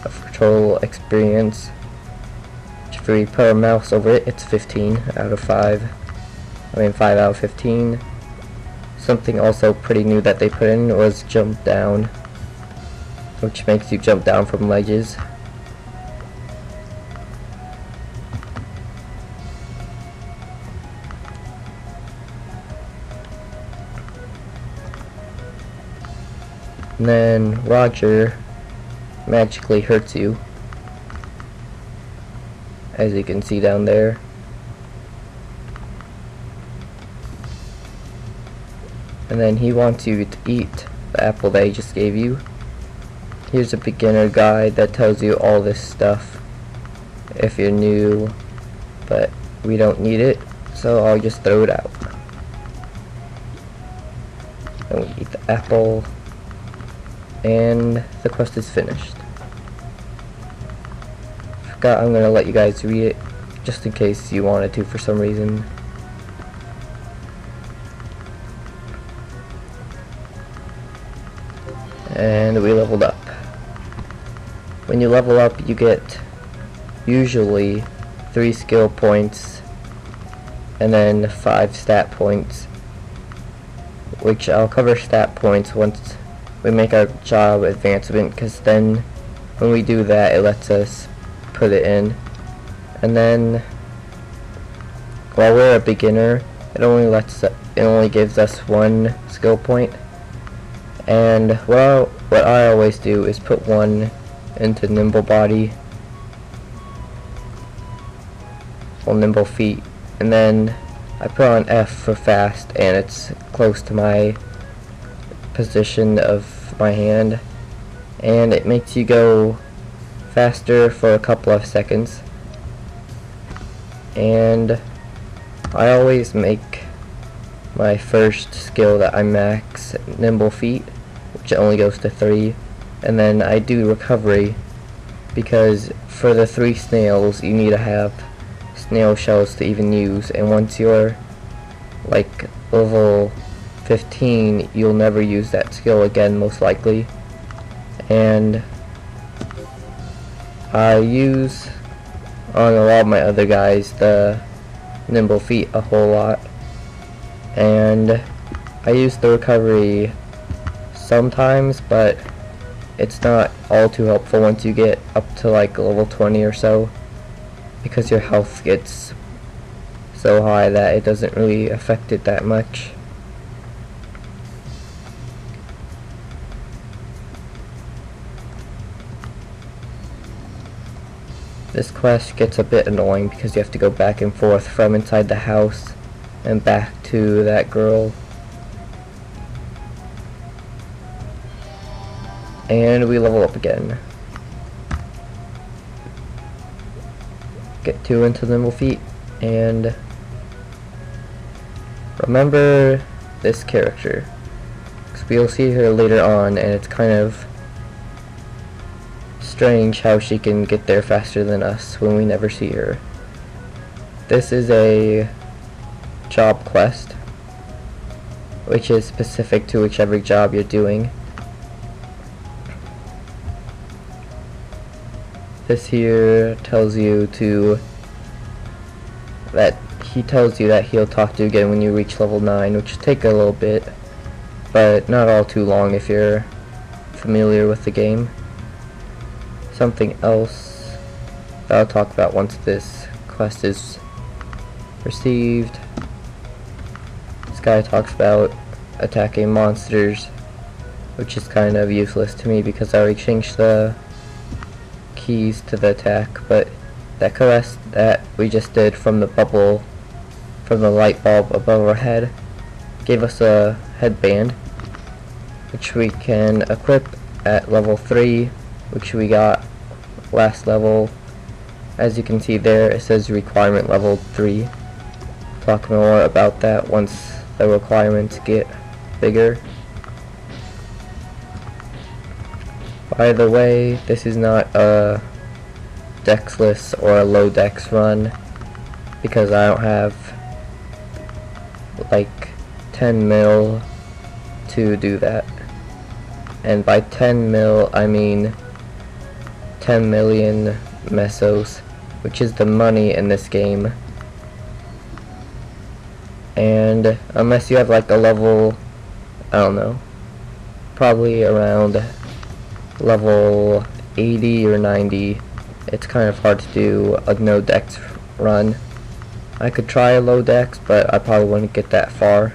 of total experience. If we put our mouse over it, it's 15 out of 5. 5 out of 15. Something also pretty new that they put in was jump down, which makes you jump down from ledges. And then Roger magically hurts you, as you can see down there. And then he wants you to eat the apple that he just gave you. Here's a beginner guide that tells you all this stuff if you're new, but we don't need it, so I'll just throw it out. And we eat the apple, and the quest is finished. Forgot I'm gonna let you guys read it, just in case you wanted to for some reason. And we leveled up. When you level up, you get usually 3 skill points and then 5 stat points, which I'll cover stat points once we make our job advancement, because then when we do that, it lets us put it in. And then while we're a beginner, it only gives us 1 skill point. And what I always do is put 1 into nimble body, or nimble feet, and then I put on F for fast, and it's close to my position of my hand, and it makes you go faster for a couple of seconds. And I always make my first skill that I max nimble feet, which only goes to 3, and then I do recovery, because for the 3 snails you need to have snail shells to even use, and once you're like level 15, you'll never use that skill again, most likely. And I use on a lot of my other guys the nimble feet a whole lot, and I use the recovery sometimes, but it's not all too helpful once you get up to like level 20 or so, because your health gets so high that it doesn't really affect it that much. This quest gets a bit annoying because you have to go back and forth from inside the house and back to that girl. And we level up again. Get 2 into nimble feet, and remember this character, because we'll see her later on, and it's kind of strange how she can get there faster than us when we never see her. This is a job quest, which is specific to whichever job you're doing. This here tells you that he'll talk to you again when you reach level 9, which will take a little bit, but not all too long if you're familiar with the game. Something else that I'll talk about once this quest is received. This guy talks about attacking monsters, which is kind of useless to me because I already changed the keys to the attack, but that quest that we just did from the bubble, from the light bulb above our head, gave us a headband, which we can equip at level 3, which we got last level. As you can see there, it says requirement level 3. Talk more about that once the requirements get bigger. By the way, this is not a dexless or a low dex run, because I don't have like 10 mil to do that. And by 10 mil I mean 10 million mesos, which is the money in this game. And unless you have like a level, I don't know, probably around level 80 or 90, it's kind of hard to do a no dex run. I could try a low dex, but I probably wouldn't get that far.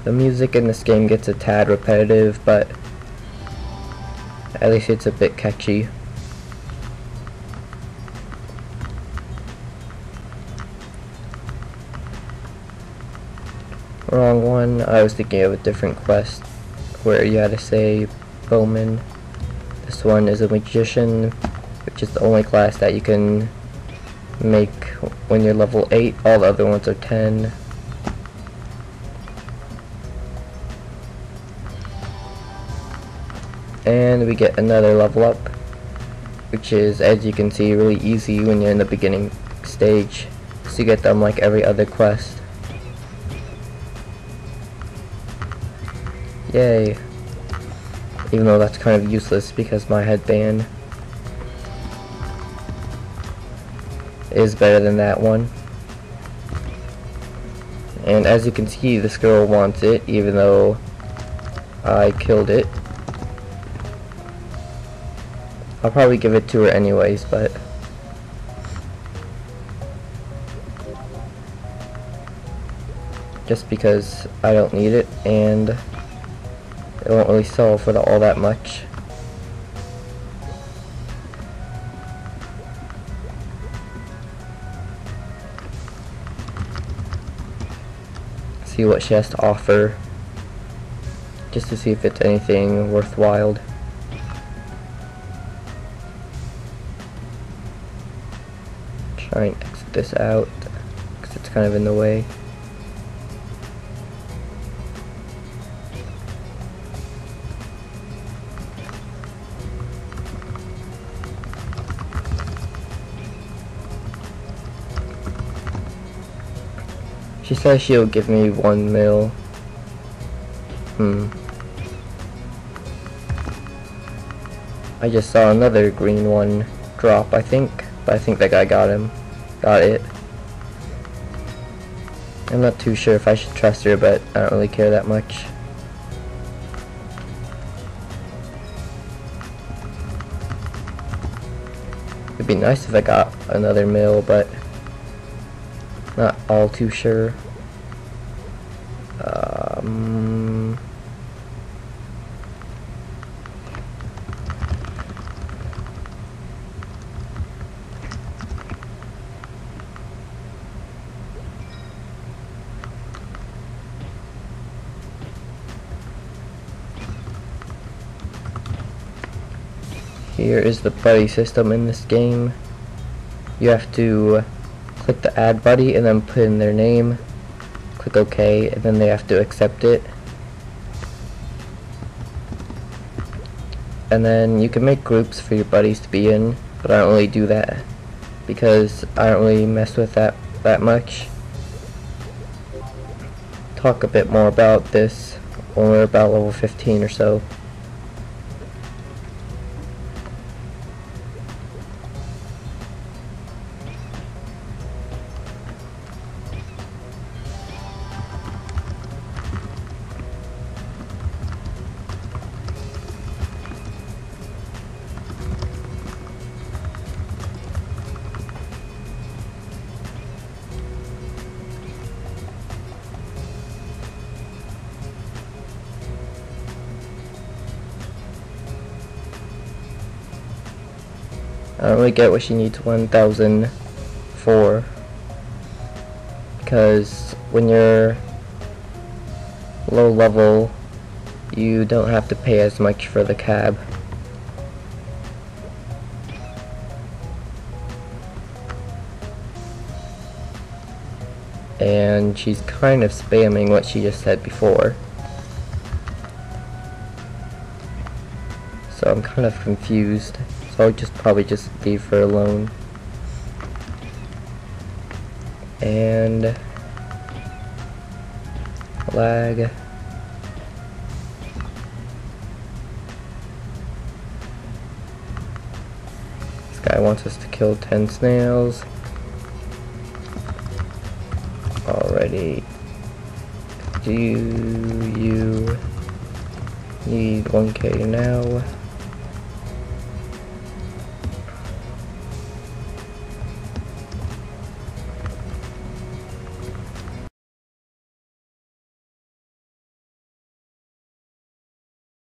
The music in this game gets a tad repetitive, but at least it's a bit catchy. Wrong one. I was thinking of a different quest where you had to say bowman. This one is a magician, which is the only class that you can make when you're level 8. All the other ones are 10. And we get another level up, which is, as you can see, really easy when you're in the beginning stage. So you get them like every other quest. Yay. Even though that's kind of useless because my headband is better than that one. And as you can see, this girl wants it, even though I killed it. I'll probably give it to her anyways, but just because I don't need it, and it won't really sell for all that much. See what she has to offer, just to see if it's anything worthwhile. Try and exit this out because it's kind of in the way. She says she'll give me 1 mil. I just saw another green one drop, I think, but I think that guy got it. I'm not too sure if I should trust her, but I don't really care that much. It'd be nice if I got another mil, but not all too sure. Here is the buddy system in this game. You have to click the add buddy and then put in their name, click OK, and then they have to accept it. And then you can make groups for your buddies to be in, but I don't really do that because I don't really mess with that much. Talk a bit more about this when we're about level 15 or so. I don't really get what she needs 1,000 for, because when you're low level you don't have to pay as much for the cab. And she's kind of spamming what she just said before. So I'm kind of confused. So I'll probably just leave her alone. Lag. This guy wants us to kill 10 snails. Already. Do you need 1K now?